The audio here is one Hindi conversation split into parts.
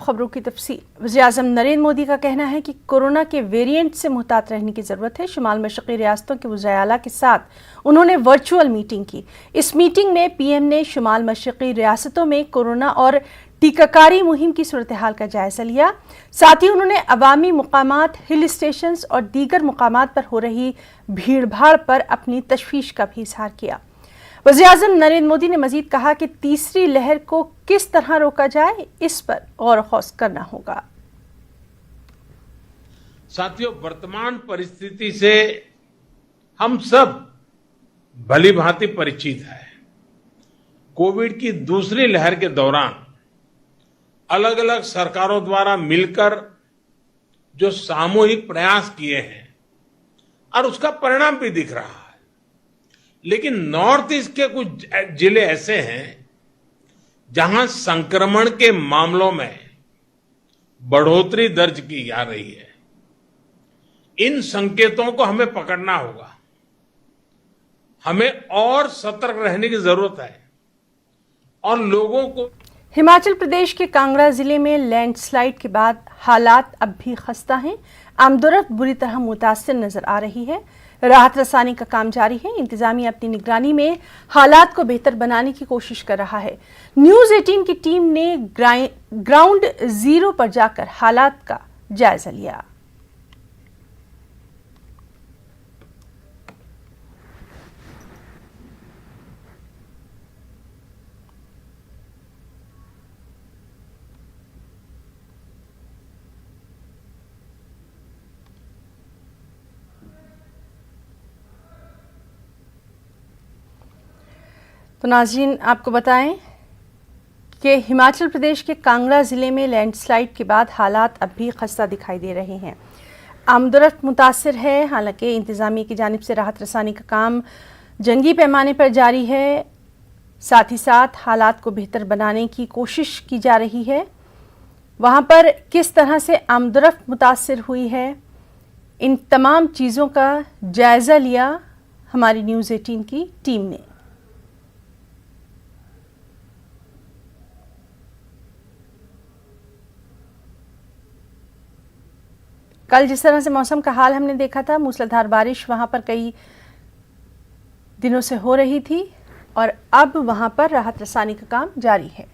खबरों की तफसील। वज़ीर-ए-आज़म नरेंद्र मोदी का कहना है कि कोरोना के वेरिएंट से मुहतात रहने की ज़रूरत है। शुमाल मशरक़ी रियासतों के वज़ीर आला के साथ उन्होंने वर्चुअल मीटिंग की। इस मीटिंग में पीएम ने शुमाल मशरक़ी रियासतों में कोरोना और टीकाकारी मुहिम की सूरत हाल का जायज़ा लिया। साथ ही उन्होंने अवामी मुकामात, हिल स्टेशंस और दीगर मुकामात पर हो रही भीड़ भाड़ पर अपनी तशवीश का भी इजहार किया। वज़ीर-ए-आज़म नरेंद्र मोदी ने मजीद कहा कि तीसरी लहर को किस तरह रोका जाए, इस पर गौर खौस करना होगा। साथियों, वर्तमान परिस्थिति से हम सब भली भांति परिचित हैं। कोविड की दूसरी लहर के दौरान अलग अलग सरकारों द्वारा मिलकर जो सामूहिक प्रयास किए हैं और उसका परिणाम भी दिख रहा है, लेकिन नॉर्थ ईस्ट के कुछ जिले ऐसे हैं जहां संक्रमण के मामलों में बढ़ोतरी दर्ज की जा रही है। इन संकेतों को हमें पकड़ना होगा। हमें और सतर्क रहने की जरूरत है और लोगों को। हिमाचल प्रदेश के कांगड़ा जिले में लैंडस्लाइड के बाद हालात अब भी खस्ता हैं। आमदोरफ्त बुरी तरह मुतासिर नजर आ रही है। राहत रसानी का काम जारी है। इंतजामिया अपनी निगरानी में हालात को बेहतर बनाने की कोशिश कर रहा है। न्यूज़ 18 की टीम ने ग्राउंड जीरो पर जाकर हालात का जायजा लिया। तो नाज़रीन, आपको बताएं कि हिमाचल प्रदेश के कांगड़ा ज़िले में लैंडस्लाइड के बाद हालात अब भी खस्ता दिखाई दे रहे हैं। आमदोरफ्त मुतासिर है। हालांकि इंतज़ामिया की जानिब से राहत रसानी का काम जंगी पैमाने पर जारी है। साथ ही साथ हालात को बेहतर बनाने की कोशिश की जा रही है। वहाँ पर किस तरह से आमदोरफ्त मुतासिर हुई है, इन तमाम चीज़ों का जायज़ा लिया हमारी न्यूज़ 18 की टीम ने। कल जिस तरह से मौसम का हाल हमने देखा था, मूसलाधार बारिश वहां पर कई दिनों से हो रही थी और अब वहां पर राहत रसानी का काम जारी है।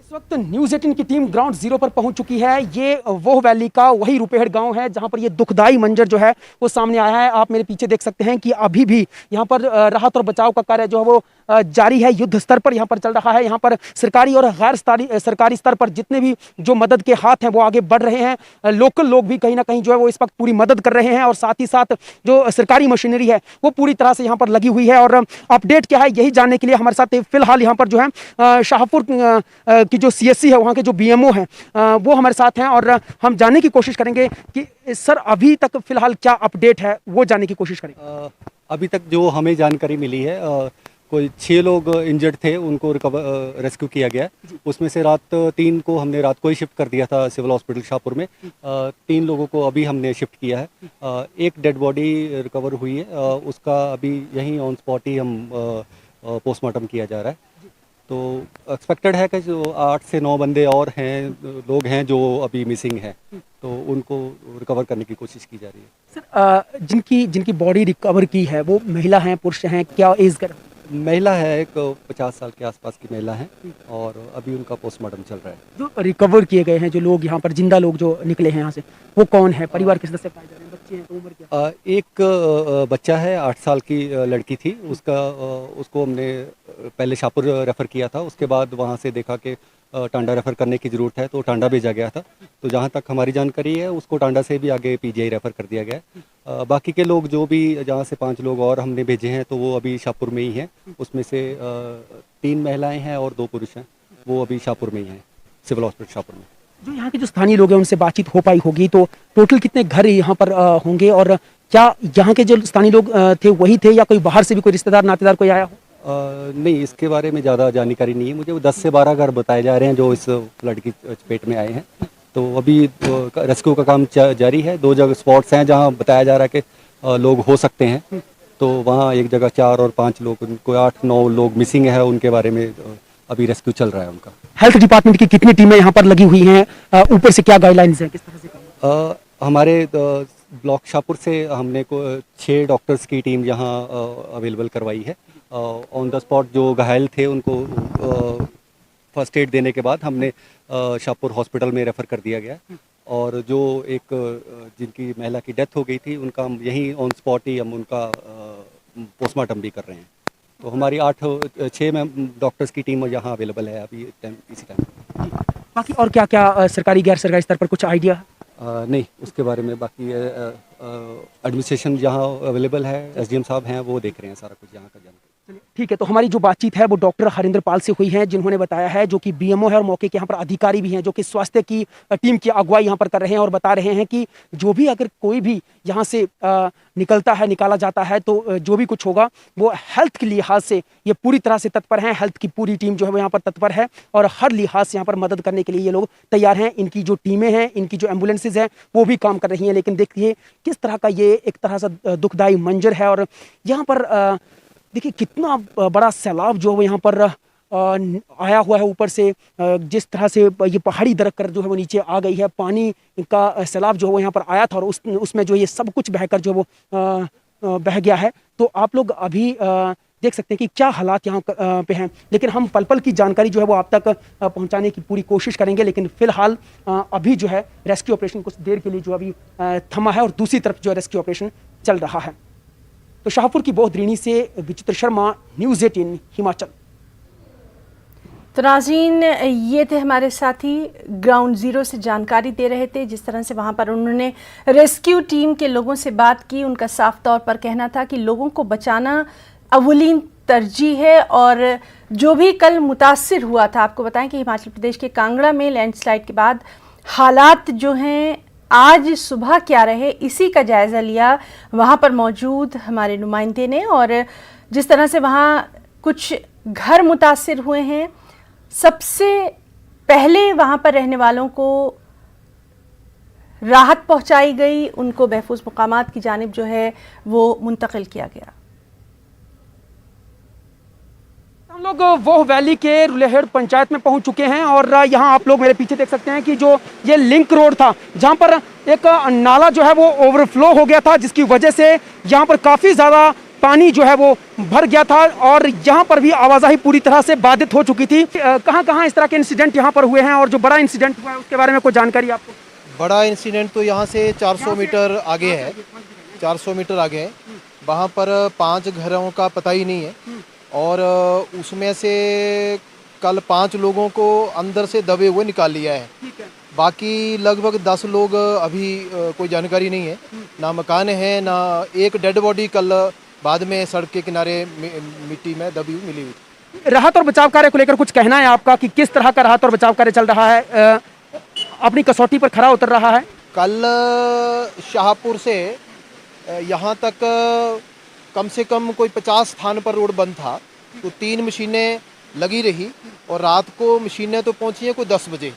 इस वक्त न्यूज़ 18 की टीम ग्राउंड जीरो पर पहुंच चुकी है। ये वो वैली का वही रुपेहड़ गांव है जहां पर ये दुखदाई मंजर जो है वो सामने आया है। आप मेरे पीछे देख सकते हैं कि अभी भी यहां पर राहत और बचाव का कार्य जो है वो जारी है। युद्ध स्तर पर यहाँ पर चल रहा है। यहाँ पर सरकारी और गैर सरकारी स्तर पर जितने भी जो मदद के हाथ हैं वो आगे बढ़ रहे हैं। लोकल लोग भी कहीं ना कहीं जो है वो इस वक्त पूरी मदद कर रहे हैं और साथ ही साथ जो सरकारी मशीनरी है वो पूरी तरह से यहाँ पर लगी हुई है। और अपडेट क्या है यही जानने के लिए हमारे साथ फिलहाल यहाँ पर जो है शाहपुर की जो CSC है वहाँ के जो BMO हैं वो हमारे साथ हैं और हम जानने की कोशिश करेंगे कि सर अभी तक फिलहाल क्या अपडेट है वो जानने की कोशिश करेंगे। अभी तक जो हमें जानकारी मिली है कोई 6 लोग इंजर्ड थे, उनको रेस्क्यू किया गया। उसमें से रात 3 को हमने रात को ही शिफ्ट कर दिया था सिविल हॉस्पिटल शाहपुर में। 3 लोगों को अभी हमने शिफ्ट किया है। एक डेड बॉडी रिकवर हुई है, उसका अभी यहीं ऑन स्पॉट ही हम पोस्टमार्टम किया जा रहा है। तो एक्सपेक्टेड है कि जो 8 से 9 बंदे और हैं, लोग हैं जो अभी मिसिंग हैं, तो उनको रिकवर करने की कोशिश की जा रही है। सर जिनकी बॉडी रिकवर की है वो महिला हैं, पुरुष हैं, क्या एज कर? महिला है, एक 50 साल के आसपास की महिला है और अभी उनका पोस्टमार्टम चल रहा है। जो रिकवर किए गए हैं, जो लोग यहाँ पर जिंदा लोग जो निकले हैं यहाँ से, वो कौन है? परिवार के सदस्य पाए जा रहे हैं? बच्चे हैं तो उम्र क्या? एक बच्चा है, 8 साल की लड़की थी। उसको हमने पहले शाहपुर रेफ़र किया था, उसके बाद वहाँ से देखा कि टांडा रेफ़र करने की ज़रूरत है तो टांडा भेजा गया था। तो जहाँ तक हमारी जानकारी है उसको टांडा से भी आगे PGI रेफ़र कर दिया गया है। बाकी के लोग जो भी जहाँ से 5 लोग और हमने भेजे हैं तो वो अभी शाहपुर में ही हैं। उसमें से 3 महिलाएं हैं और 2 पुरुष हैं, वो अभी शाहपुर में ही हैं, सिविल हॉस्पिटल शाहपुर में। जो यहाँ के जो स्थानीय लोग हैं उनसे बातचीत हो पाई होगी, तो टोटल कितने घर यहाँ पर होंगे और क्या यहाँ के जो स्थानीय लोग थे वही थे या कोई बाहर से भी कोई रिश्तेदार नातेदार कोई आया हो? नहीं, इसके बारे में ज़्यादा जानकारी नहीं है मुझे। 10 से 12 घर बताए जा रहे हैं जो इस लड़की चपेट में आए हैं। तो अभी रेस्क्यू का काम जारी है। 2 जगह स्पॉट्स हैं जहां बताया जा रहा है कि लोग हो सकते हैं। तो वहां एक जगह 4 और 5 लोग, कोई 8-9 लोग मिसिंग है, उनके बारे में अभी रेस्क्यू चल रहा है उनका। हेल्थ डिपार्टमेंट की कितनी टीमें यहाँ पर लगी हुई हैं, ऊपर से क्या गाइडलाइंस हैं, किस तरह से काम? हमारे ब्लॉक शाहपुर से हमने 6 डॉक्टर्स की टीम यहाँ अवेलेबल करवाई है। ऑन द स्पॉट जो घायल थे उनको फर्स्ट एड देने के बाद हमने शाहपुर हॉस्पिटल में रेफ़र कर दिया गया, और जो एक जिनकी महिला की डेथ हो गई थी उनका हम यहीं ऑन स्पॉट ही हम उनका पोस्टमार्टम भी कर रहे हैं। तो हमारी 6 डॉक्टर्स की टीम यहाँ अवेलेबल है अभी इसी टाइम। बाकी और क्या क्या सरकारी गैर सरकारी स्तर पर कुछ आइडिया? नहीं, उसके बारे में बाकी एडमिनिस्ट्रेशन जहाँ अवेलेबल है, एसडीएम साहब हैं वो देख रहे हैं सारा कुछ यहाँ का जानकारी। ठीक है, तो हमारी जो बातचीत है वो डॉक्टर हरिंदर पाल से हुई है, जिन्होंने बताया है, जो कि बीएमओ है और मौके के यहाँ पर अधिकारी भी हैं, जो कि स्वास्थ्य की टीम की अगुवाई यहाँ पर कर रहे हैं, और बता रहे हैं कि जो भी अगर कोई भी यहाँ से निकाला जाता है तो जो भी कुछ होगा वो हेल्थ के लिहाज से ये पूरी तरह से तत्पर हैं। हेल्थ की पूरी टीम जो है वो यहाँ पर तत्पर है और हर लिहाज से यहाँ पर मदद करने के लिए ये लोग तैयार हैं। इनकी जो टीमें हैं, इनकी जो एम्बुलेंसेज हैं वो भी काम कर रही हैं। लेकिन देखिए किस तरह का ये एक तरह से दुखदाई मंजर है, और यहाँ पर देखिए कितना बड़ा सैलाब जो है यहाँ पर आया हुआ है ऊपर से। जिस तरह से ये पहाड़ी दरक कर जो है वो नीचे आ गई है, पानी का सैलाब जो है वो यहाँ पर आया था और उसमें जो ये सब कुछ बहकर जो वो बह गया है। तो आप लोग अभी देख सकते हैं कि क्या हालात यहाँ पे हैं, लेकिन हम पल पल की जानकारी जो है वो आप तक पहुँचाने की पूरी कोशिश करेंगे। लेकिन फिलहाल अभी जो है रेस्क्यू ऑपरेशन कुछ देर के लिए जो अभी थमा है और दूसरी तरफ जो है रेस्क्यू ऑपरेशन चल रहा है। तो शाहपुर की बोधद्रीणी से विचित्र शर्मा, न्यूज़ 18 हिमाचल। तो नाज़रीन, ये थे हमारे साथी ग्राउंड ज़ीरो से जानकारी दे रहे थे। जिस तरह से वहाँ पर उन्होंने रेस्क्यू टीम के लोगों से बात की, उनका साफ तौर पर कहना था कि लोगों को बचाना अव्वलीन तरजीह है। और जो भी कल मुतासिर हुआ था, आपको बताएं कि हिमाचल प्रदेश के कांगड़ा में लैंडस्लाइड के बाद हालात जो हैं आज सुबह क्या रहे, इसी का जायज़ा लिया वहाँ पर मौजूद हमारे नुमाइंदे ने। और जिस तरह से वहाँ कुछ घर मुतासिर हुए हैं, सबसे पहले वहाँ पर रहने वालों को राहत पहुँचाई गई, उनको महफूज मकामात की जानिब जो है वो मुंतकिल किया गया। हम लोग वो वैली के रुलेहड़ पंचायत में पहुंच चुके हैं और यहाँ आप लोग मेरे पीछे देख सकते हैं कि जो ये लिंक रोड था, जहाँ पर एक नाला जो है वो ओवरफ्लो हो गया था, जिसकी वजह से यहाँ पर काफ़ी ज़्यादा पानी जो है वो भर गया था और यहाँ पर भी आवाजाही पूरी तरह से बाधित हो चुकी थी। कहाँ कहाँ इस तरह के इंसिडेंट यहाँ पर हुए हैं और जो बड़ा इंसिडेंट हुआ है उसके बारे में कोई जानकारी आपको? बड़ा इंसिडेंट तो यहाँ से 400 मीटर आगे है, 400 मीटर आगे है। वहाँ पर 5 घरों का पता ही नहीं है और उसमें से कल 5 लोगों को अंदर से दबे हुए निकाल लिया है। बाकी लगभग 10 लोग अभी कोई जानकारी नहीं है, ना मकान है ना एक डेड बॉडी कल बाद में सड़क के किनारे मिट्टी में दबी हुई मिली हुई। राहत और बचाव कार्य को लेकर कुछ कहना है आपका कि किस तरह का राहत और बचाव कार्य चल रहा है, अपनी कसौटी पर खरा उतर रहा है? कल शाहपुर से यहाँ तक कम से कम कोई 50 स्थान पर रोड बंद था, तो 3 मशीनें लगी रही और रात को मशीनें तो पहुँची हैं कोई 10 बजे।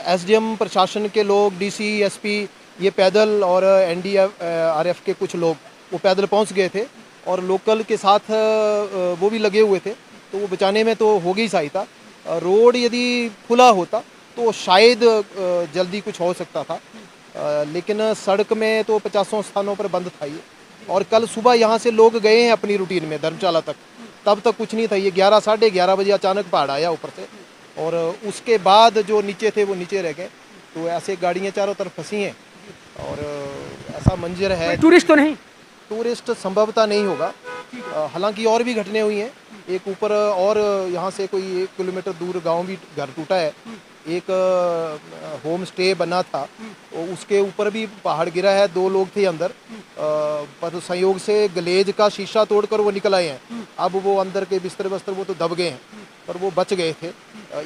एसडीएम प्रशासन के लोग, डीसी, एसपी ये पैदल और एनडीआरएफ के कुछ लोग वो पैदल पहुंच गए थे और लोकल के साथ वो भी लगे हुए थे, तो वो बचाने में तो हो गई सहायता। रोड यदि खुला होता तो शायद जल्दी कुछ हो सकता था, लेकिन सड़क में तो 50 स्थानों पर बंद था ये। और कल सुबह यहाँ से लोग गए हैं अपनी रूटीन में धर्मशाला तक, तब तक कुछ नहीं था। ये 11 साढ़े 11 बजे अचानक पहाड़ आया ऊपर से और उसके बाद जो नीचे थे वो नीचे रह गए। तो ऐसे गाड़ियाँ चारों तरफ फंसी हैं और ऐसा मंजर है। टूरिस्ट तो नहीं? टूरिस्ट संभवतः नहीं होगा, हालांकि और भी घटनाएं हुई हैं। एक ऊपर और यहाँ से कोई 1 किलोमीटर दूर गांव भी घर टूटा है, एक होम स्टे बना था उसके ऊपर भी पहाड़ गिरा है, 2 लोग थे अंदर, पर संयोग से ग्लेज का शीशा तोड़कर वो निकल आए हैं। अब वो अंदर के बिस्तर वो तो दब गए हैं, पर वो बच गए थे।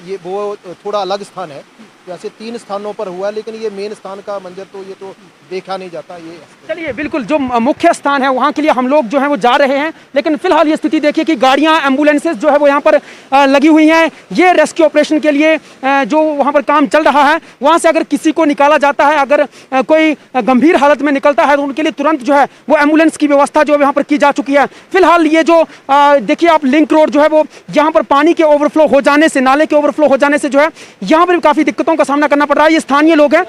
ये वो थोड़ा अलग स्थान है। वैसे 3 स्थानों पर हुआ है, लेकिन ये मेन स्थान का मंजर तो ये तो देखा नहीं जाता। ये चलिए, बिल्कुल जो मुख्य स्थान है वहाँ के लिए हम लोग जो है वो जा रहे हैं, लेकिन फिलहाल ये स्थिति देखिए कि गाड़ियाँ, एम्बुलेंसेज जो है वो यहाँ पर लगी हुई हैं। ये रेस्क्यू ऑपरेशन के लिए जो वहाँ पर काम चल रहा है, वहाँ से अगर किसी को निकाला जाता है, अगर कोई गंभीर हालत में निकलता है तो उनके लिए तुरंत जो है वो एम्बुलेंस की व्यवस्था जो है यहाँ पर की जा चुकी है। फिलहाल ये जो देखिए आप लिंक रोड जो है वो यहाँ पर पानी के ओवरफ्लो हो जाने से, नाले के ओवरफ्लो हो जाने से जो है यहाँ पर भी काफी दिक्कतों का सामना करना पड़ रहा है। ये स्थानीय लोग हैं।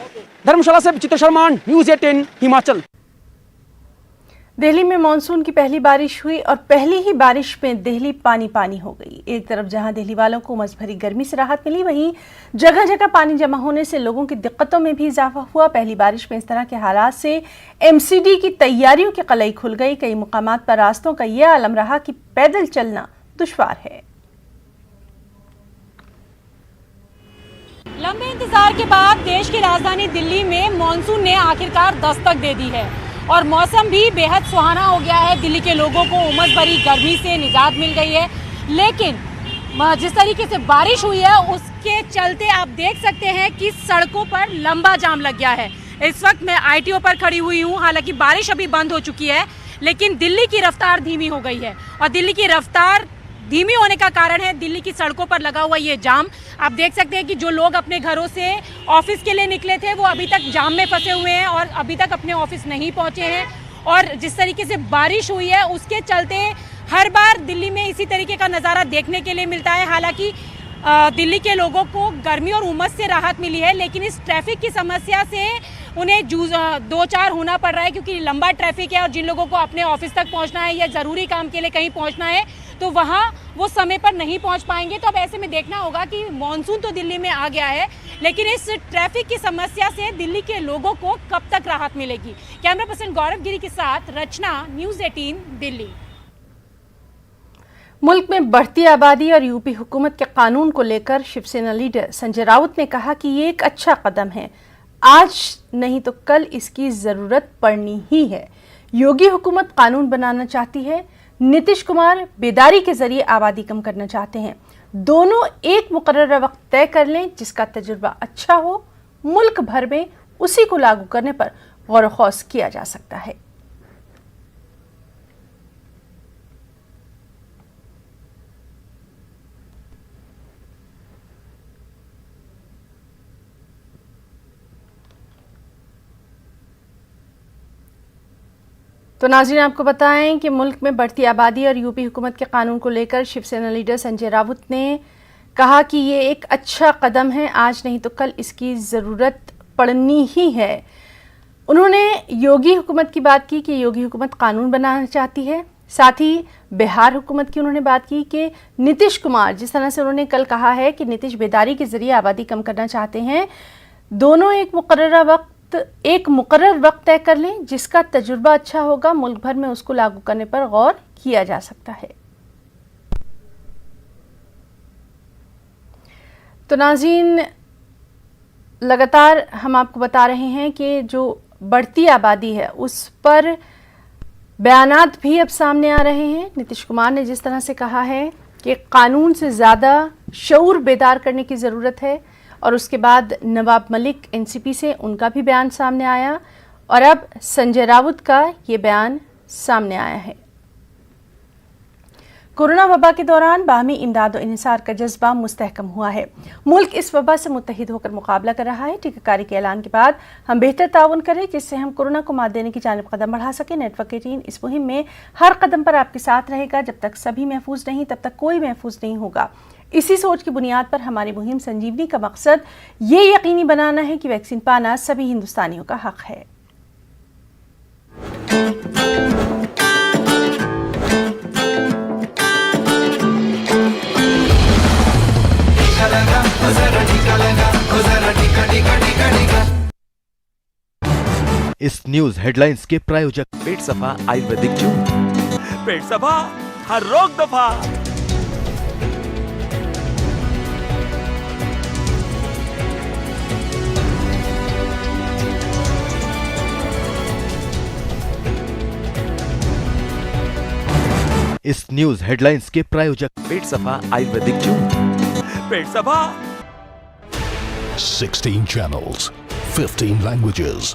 धर्मशाला से चित्र शर्मा, न्यूज़ 18 हिमाचल। दिल्ली में मानसून की पहली बारिश हुई और पहली ही बारिश में दिल्ली पानी पानी हो गई। एक तरफ जहां दिल्ली वालों को उमस भरी गर्मी से राहत मिली, वहीं जगह जगह पानी जमा होने से लोगों की दिक्कतों में भी इजाफा हुआ। पहली बारिश में इस तरह के हालात से एमसीडी की तैयारियों की कलई खुल गई। कई मुकामात पर रास्तों का यह आलम रहा कि पैदल चलना दुश्वार है। लंबे इंतजार के बाद देश की राजधानी दिल्ली में मॉनसून ने आखिरकार दस्तक दे दी है और मौसम भी बेहद सुहाना हो गया है। दिल्ली के लोगों को उमस भरी गर्मी से निजात मिल गई है, लेकिन जिस तरीके से बारिश हुई है उसके चलते आप देख सकते हैं कि सड़कों पर लंबा जाम लग गया है। इस वक्त मैं आईटीओ पर खड़ी हुई हूँ। हालांकि बारिश अभी बंद हो चुकी है, लेकिन दिल्ली की रफ्तार धीमी हो गई है और दिल्ली की रफ्तार धीमी होने का कारण है दिल्ली की सड़कों पर लगा हुआ ये जाम। आप देख सकते हैं कि जो लोग अपने घरों से ऑफिस के लिए निकले थे वो अभी तक जाम में फंसे हुए हैं और अभी तक अपने ऑफिस नहीं पहुंचे हैं। और जिस तरीके से बारिश हुई है उसके चलते हर बार दिल्ली में इसी तरीके का नज़ारा देखने के लिए मिलता है। हालांकि दिल्ली के लोगों को गर्मी और उमस से राहत मिली है, लेकिन इस ट्रैफिक की समस्या से उन्हें दो चार होना पड़ रहा है, क्योंकि लंबा ट्रैफिक है और जिन लोगों को अपने ऑफिस तक पहुंचना है या ज़रूरी काम के लिए कहीं पहुंचना है तो वहाँ वो समय पर नहीं पहुंच पाएंगे। तो अब ऐसे में देखना होगा कि मानसून तो दिल्ली में आ गया है, लेकिन इस ट्रैफिक की समस्या से दिल्ली के लोगों को कब तक राहत मिलेगी। कैमरा पर्सन गौरव गिरी के साथ रचना, न्यूज़ 18 दिल्ली। मुल्क में बढ़ती आबादी और यूपी हुकूमत के कानून को लेकर शिवसेना लीडर संजय राउत ने कहा कि ये एक अच्छा कदम है, आज नहीं तो कल इसकी जरूरत पड़नी ही है। योगी हुकूमत कानून बनाना चाहती है, नीतीश कुमार बेदारी के जरिए आबादी कम करना चाहते हैं। दोनों एक मुकर्रर वक्त तय कर लें जिसका तजुर्बा अच्छा हो, मुल्क भर में उसी को लागू करने पर गौर खौस किया जा सकता है। तो नाज़रीन, आपको बताएं कि मुल्क में बढ़ती आबादी और यूपी हुकूमत के कानून को लेकर शिवसेना लीडर संजय राउत ने कहा कि ये एक अच्छा कदम है, आज नहीं तो कल इसकी ज़रूरत पड़नी ही है। उन्होंने योगी हुकूमत की बात की कि योगी हुकूमत कानून बनाना चाहती है। साथ ही बिहार हुकूमत की उन्होंने बात की कि नीतीश कुमार, जिस तरह से उन्होंने कल कहा है कि नीतीश बेदारी के जरिए आबादी कम करना चाहते हैं, दोनों एक मुकर्रर वक्त तय कर लें जिसका तजुर्बा अच्छा होगा, मुल्क भर में उसको लागू करने पर गौर किया जा सकता है। तो नाज़रीन, लगातार हम आपको बता रहे हैं कि जो बढ़ती आबादी है उस पर बयानात भी अब सामने आ रहे हैं। नीतीश कुमार ने जिस तरह से कहा है कि कानून से ज़्यादा शऊर बेदार करने की ज़रूरत है, और उसके बाद नवाब मलिक एनसीपी से उनका भी बयान सामने आया और अब संजय राउत का ये बयान सामने आया है। कोरोना वबा के दौरान बाहमी इमदाद और इन्हिसार का जज्बा मुस्तहकम हुआ है। मुल्क इस वबा से मुत्तहिद होकर मुकाबला कर रहा है। टीकाकारी के ऐलान के बाद हम बेहतर ताउन करें जिससे हम कोरोना को मात देने की जानिब कदम बढ़ा सकें। नेटवर्क 18 इस मुहिम में हर कदम पर आपके साथ रहेगा। जब तक सभी महफूज नहीं तब तक कोई महफूज नहीं होगा। इसी सोच की बुनियाद पर हमारी मुहिम संजीवनी का मकसद ये यकीनी बनाना है कि वैक्सीन पाना सभी हिंदुस्तानियों का हक है। इस न्यूज हेडलाइंस के प्रायोजक पेट सफा आयुर्वेदिक जूस, पेट सफा हर रोग दफा। इस न्यूज हेडलाइंस के प्रायोजक पेट सफा आयुर्वेदिक जूस, पेट सभा 16 channels, 15 languages,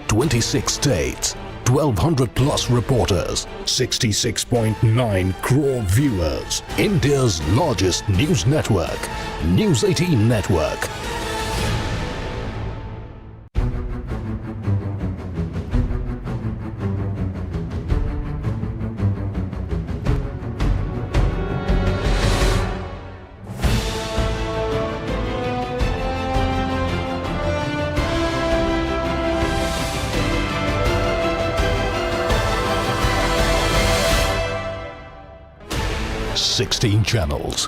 26 states, 1200 plus reporters, 66.9 crore viewers. India's largest news network, News 18 Network. Sixteen channels,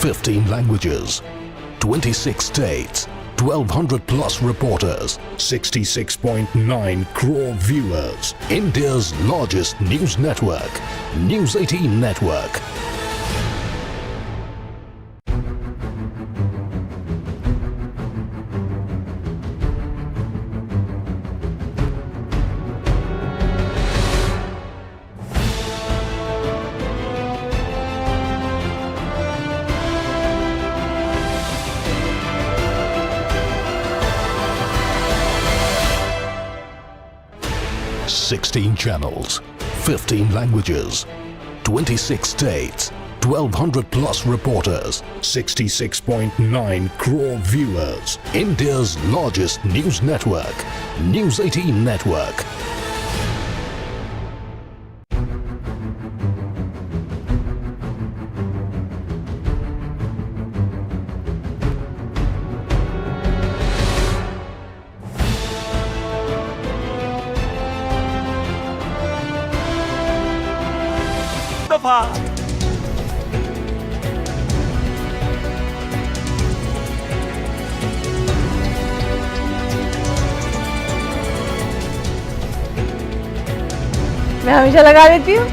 15 languages, 26 states, 1200 plus reporters, 66.9 crore viewers. India's largest news network, News 18 Network. Sixteen channels, 15 languages, 26 states, 1200 plus reporters, 66.9 crore viewers. India's largest news network, News 18 Network. दफा मैं हमेशा लगा देती हूँ।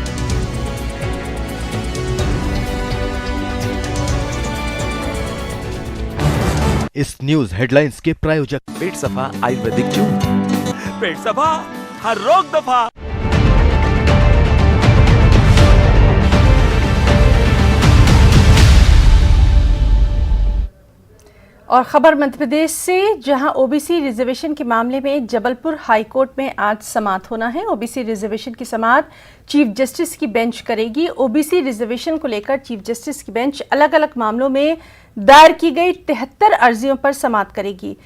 इस न्यूज हेडलाइंस के प्रायोजक पेट सफा आयुर्वेदिक चूर्ण, पेट सफा हर रोग दफा। और खबर मध्य प्रदेश से, जहां ओबीसी रिजर्वेशन के मामले में जबलपुर हाई कोर्ट में आज समाअत होना है। ओबीसी रिजर्वेशन की समाअत चीफ जस्टिस की बेंच करेगी। ओबीसी रिजर्वेशन को लेकर चीफ जस्टिस की बेंच अलग अलग मामलों में दायर की गई 73 अर्जियों पर समाअत करेगी।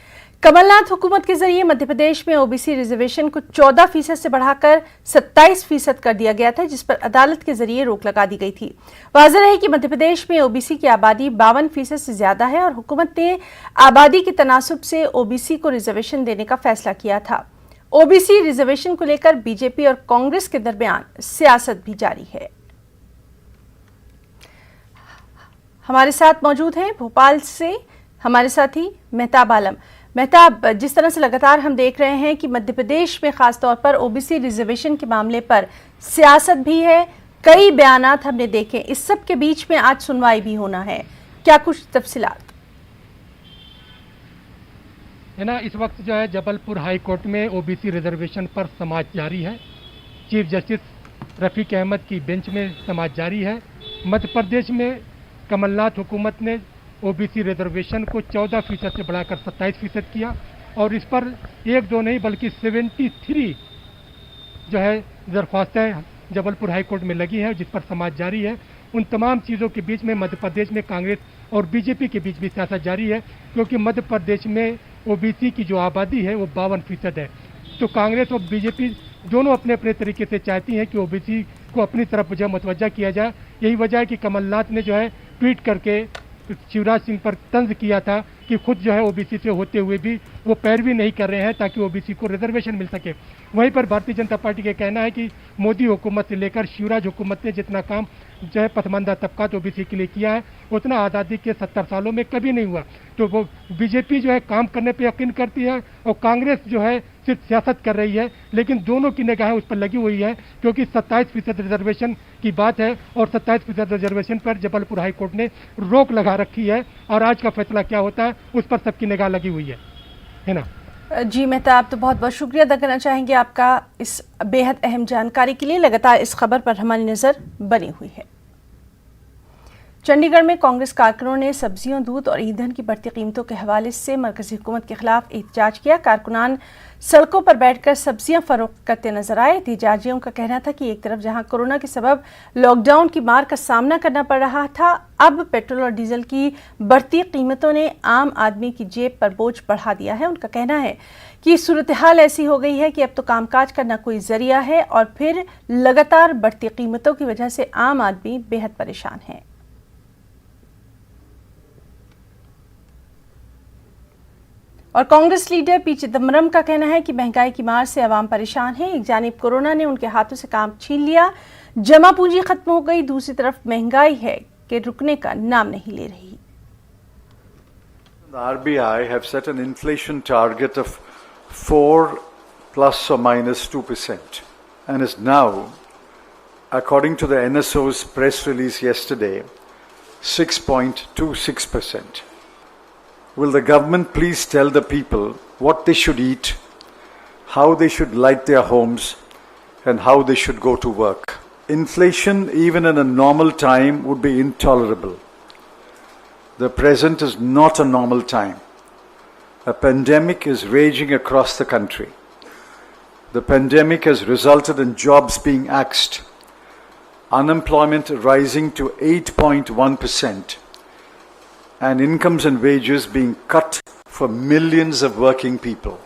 कमलनाथ हुकूमत के जरिए मध्य प्रदेश में ओबीसी रिजर्वेशन को 14% से बढ़ाकर 27% कर दिया गया था, जिस पर अदालत के जरिए रोक लगा दी गई थी। वाज़ेह है कि मध्य प्रदेश में ओबीसी की आबादी 52% से ज्यादा है और हुकूमत ने आबादी के तनासुब से ओबीसी को रिजर्वेशन देने का फैसला किया था। ओबीसी रिजर्वेशन को लेकर बीजेपी और कांग्रेस के दरमियान सियासत भी जारी है। हमारे साथ मौजूद हैं भोपाल से हमारे साथी मेहताब आलम। मेहताब, जिस तरह से लगातार हम देख रहे हैं कि मध्य प्रदेश में खासतौर पर ओबीसी रिजर्वेशन के मामले पर सियासत भी है, कई बयानात हमने देखे, इस सब के बीच में आज सुनवाई भी होना है, क्या कुछ तफसीलात है ना? इस वक्त जो है जबलपुर हाई कोर्ट में ओबीसी रिजर्वेशन पर समाअत जारी है। चीफ जस्टिस रफीक अहमद की बेंच में समाअत जारी है। मध्य प्रदेश में कमलनाथ हुकूमत ने ओबीसी रिजर्वेशन को 14% से बढ़ाकर 27% किया और इस पर एक दो नहीं बल्कि 73 जो है दरख्वास्तें जबलपुर हाई कोर्ट में लगी हैं, जिस पर समाअत जारी है। उन तमाम चीज़ों के बीच में मध्य प्रदेश में कांग्रेस और बीजेपी के बीच भी सियासत जारी है, क्योंकि मध्य प्रदेश में ओबीसी की जो आबादी है वो 52% है। तो कांग्रेस और बीजेपी दोनों अपने अपने तरीके से चाहती हैं कि ओबीसी को अपनी तरफ जो मुतवज्जा किया जाए। यही वजह है कि कमलनाथ ने जो है ट्वीट करके शिवराज सिंह पर तंज किया था कि खुद जो है ओबीसी से होते हुए भी वो पैरवी नहीं कर रहे हैं ताकि ओबीसी को रिजर्वेशन मिल सके। वहीं पर भारतीय जनता पार्टी का कहना है कि मोदी हुकूमत से लेकर शिवराज हुकूमत ने जितना काम जो है पसमानदा तबकात ओबीसी के लिए किया है उतना आज़ादी के 70 सालों में कभी नहीं हुआ। तो वो बीजेपी जो है काम करने पर यकीन करती है और कांग्रेस जो है सिर्फ सियासत कर रही है, लेकिन दोनों की निगाहें उस पर लगी हुई है, क्योंकि 27% रिजर्वेशन की बात है और 27% रिजर्वेशन पर जबलपुर हाई कोर्ट ने रोक लगा रखी है और आज का फैसला क्या होता है उस पर सबकी निगाह लगी हुई है ना? जी मेहताब, तो बहुत बहुत शुक्रिया अदा करना चाहेंगे आपका इस बेहद अहम जानकारी के लिए। लगातार इस खबर पर हमारी नज़र बनी हुई है। चंडीगढ़ में कांग्रेस कारकुनों ने सब्जियों, दूध और ईंधन की बढ़ती कीमतों के हवाले से मरकजी हुकूमत के खिलाफ एहतजाज किया। कारकुनान सड़कों पर बैठकर सब्जियां फरोख्त करते नजर आए। एहतजाजियों का कहना था कि एक तरफ जहां कोरोना के सबब लॉकडाउन की मार का सामना करना पड़ रहा था, अब पेट्रोल और डीजल की बढ़ती कीमतों ने आम आदमी की जेब पर बोझ बढ़ा दिया है। उनका कहना है कि सूरत हाल ऐसी हो गई है कि अब तो कामकाज का न कोई जरिया है और फिर लगातार बढ़ती कीमतों की वजह से आम आदमी बेहद परेशान है। और कांग्रेस लीडर पी चिदम्बरम का कहना है कि महंगाई की मार से आवाम परेशान है। एक जानिब कोरोना ने उनके हाथों से काम छीन लिया, जमा पूंजी खत्म हो गई, दूसरी तरफ महंगाई है कि रुकने का नाम नहीं ले रही। The RBI have set an inflation target of 4 plus or minus 2% and is now, according to the NSO's press release yesterday, 6.26%. Will the government please tell the people what they should eat, how they should light their homes, and how they should go to work? Inflation, even in a normal time, would be intolerable. The present is not a normal time. A pandemic is raging across the country. The pandemic has resulted in jobs being axed, unemployment rising to 8.1%, and incomes and wages being cut for millions of working people.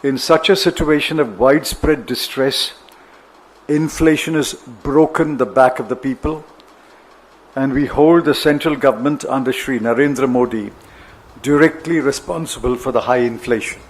In such a situation of widespread distress, inflation has broken the back of the people, and we hold the central government under Shri Narendra Modi directly responsible for the high inflation.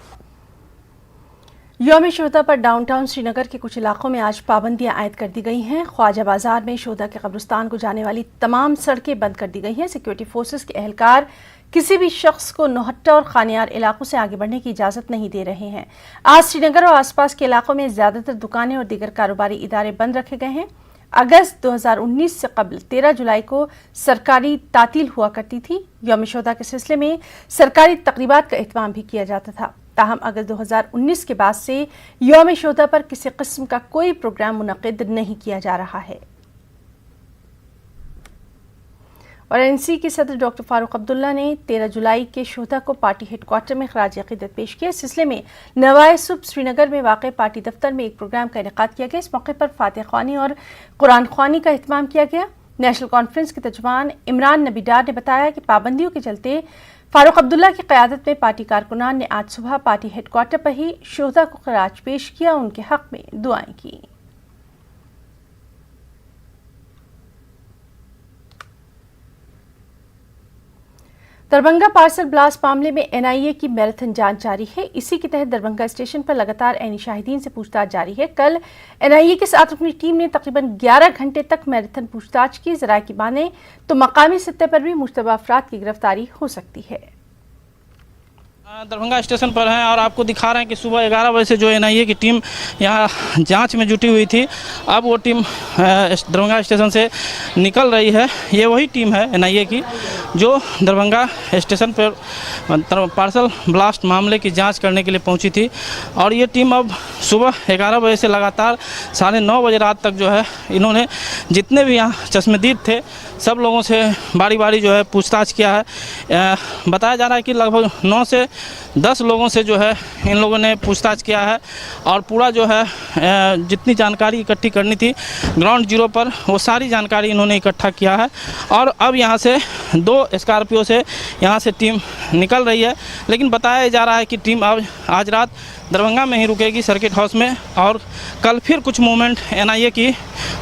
यौम शोहदा पर डाउनटाउन श्रीनगर के कुछ इलाकों में आज पाबंदियां आयद कर दी गई हैं। ख्वाजा बाजार में शोहदा के कब्रिस्तान को जाने वाली तमाम सड़कें बंद कर दी गई हैं। सिक्योरिटी फोर्सेस के एहलकार किसी भी शख्स को नौहट्टा और खानियार इलाकों से आगे बढ़ने की इजाजत नहीं दे रहे हैं। आज श्रीनगर और आसपास के इलाकों में ज्यादातर दुकानें और दीगर कारोबारी इदारे बंद रखे गए हैं। अगस्त 2019 से कबल 13 जुलाई को सरकारी तातील हुआ करती थी। यौम शोहदा के सिलसिले में सरकारी तकरीबात का एहतमाम भी किया जाता था। ताहम अगस्त 2019 के बाद से यौम शोहदा पर किसी किस्म का कोई प्रोग्राम मुनक्किद नहीं किया जा रहा है। और एनसी के सदर डॉक्टर फारूक अब्दुल्ला ने 13 जुलाई के शोहदा को पार्टी हेडक्वार्टर में खराज अकीदत पेश किया। इस सिलसिले में नवाए सुबह श्रीनगर में वाक़ पार्टी दफ्तर में एक प्रोग्राम का इनेकाद किया गया। इस मौके पर फातिहा ख्वानी और कुरान ख्वानी का एहतमाम किया गया। नेशनल कॉन्फ्रेंस के तर्जुमान इमरान नबी डार ने बताया कि पाबंदियों के चलते फारूक अब्दुल्ला की क़यादत में पार्टी कारकुनान ने आज सुबह पार्टी हेडक्वार्टर पर ही शोहदा को खराज पेश किया, उनके हक में दुआएं की। दरभंगा पार्सल ब्लास्ट मामले में एनआईए की मैराथन जांच जारी है। इसी के तहत दरभंगा स्टेशन पर लगातार ऐनी शाहिदीन से पूछताछ जारी है। कल एनआईए के साथ अपनी टीम ने तकरीबन 11 घंटे तक मैराथन पूछताछ की। जराये की माने तो मकामी सतह पर भी मुश्तबा अफराद की गिरफ्तारी हो सकती है। दरभंगा स्टेशन पर हैं और आपको दिखा रहे हैं कि सुबह 11 बजे से जो एनआईए की टीम यहाँ जांच में जुटी हुई थी, अब वो टीम दरभंगा स्टेशन से निकल रही है। ये वही टीम है एनआईए की जो दरभंगा स्टेशन पर पार्सल ब्लास्ट मामले की जांच करने के लिए पहुंची थी। और ये टीम अब सुबह 11 बजे से लगातार 9:30 बजे रात तक जो है इन्होंने जितने भी यहाँ चश्मदीद थे सब लोगों से बारी बारी जो है पूछताछ किया है। बताया जा रहा है कि लगभग 9 से 10 लोगों से जो है इन लोगों ने पूछताछ किया है और पूरा जो है जितनी जानकारी इकट्ठी करनी थी ग्राउंड जीरो पर वो सारी जानकारी इन्होंने इकट्ठा किया है। और अब यहाँ से 2 स्कॉर्पियो से यहाँ से टीम निकल रही है, लेकिन बताया जा रहा है कि टीम अब आज रात दरभंगा में ही रुकेगी सर्किट हाउस में और कल फिर कुछ मूवमेंट एनआईए की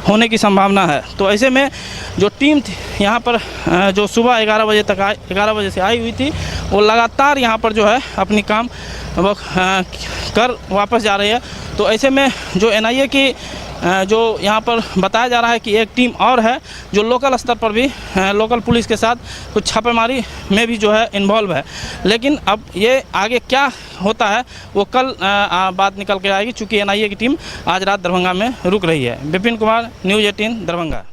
होने की संभावना है। तो ऐसे में जो टीम थी यहाँ पर जो सुबह 11 बजे से आई हुई थी वो लगातार यहाँ पर जो है अपनी काम वो कर वापस जा रही है। तो ऐसे में जो एनआईए की जो यहाँ पर बताया जा रहा है कि एक टीम और है जो लोकल स्तर पर भी लोकल पुलिस के साथ कुछ छापेमारी में भी जो है इन्वॉल्व है। लेकिन अब ये आगे क्या होता है वो कल बात निकल के आएगी, चूँकि एनआईए की टीम आज रात दरभंगा में रुक रही है। विपिन कुमार, न्यूज़ 18 दरभंगा।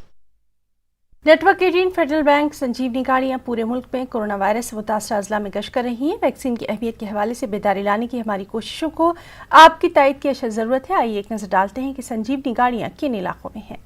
नेटवर्क 18 फेडरल बैंक संजीवनी गाड़ियां पूरे मुल्क में कोरोना वायरस से मुतासर अजला में गश्त कर रही हैं। वैक्सीन की अहमियत के हवाले से बेदारी लाने की हमारी कोशिशों को आपकी तायद की अशद ज़रूरत है। आइए एक नज़र डालते हैं कि संजीवनी गाड़ियां किन इलाकों में हैं।